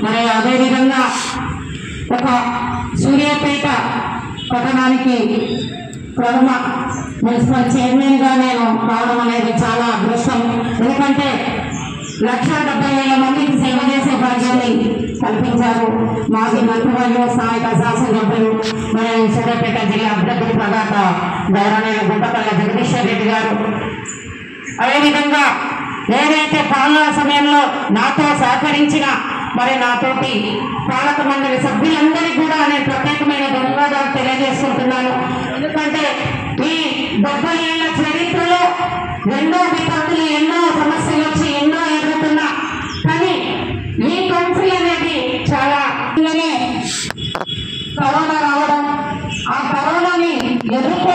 మరి అదేవిధంగా ఒక సూర్యాపేట పట్టణానికి ప్రథమ మున్సిపల్ చైర్మన్గా నేను కావడం అనేది చాలా అదృష్టం. ఎందుకంటే 1,70,000 మందికి సేవ చేసే భాగ్యాన్ని కల్పించారు మాజీ మంత్రివర్యులు, స్థానిక శాసనసభ్యులు, మరి సూర్యాపేట జిల్లా అభ్యర్థులు ప్రదాత గౌరవనీయులు గుంటపల్ల జగదీశ్వర్ రెడ్డి గారు. అదేవిధంగా ఏదైతే పాలనా సమయంలో నాతో సహకరించిన మరి నాతోటి పాలక మండలి సభ్యులందరికీ కూడా నేను ప్రత్యేకమైన ధన్యవాదాలు తెలియజేసుకుంటున్నాను. ఎందుకంటే ఈ 70 ఏళ్ల చరిత్రలో ఎన్నో విపత్తులు, ఎన్నో సమస్యలు వచ్చి ఎన్నో ఎదురుతున్నా కానీ ఈ కౌన్సిల్ అనేది చాలా కరోనా రావడం, ఆ కరోనాని ఎదుర్కొ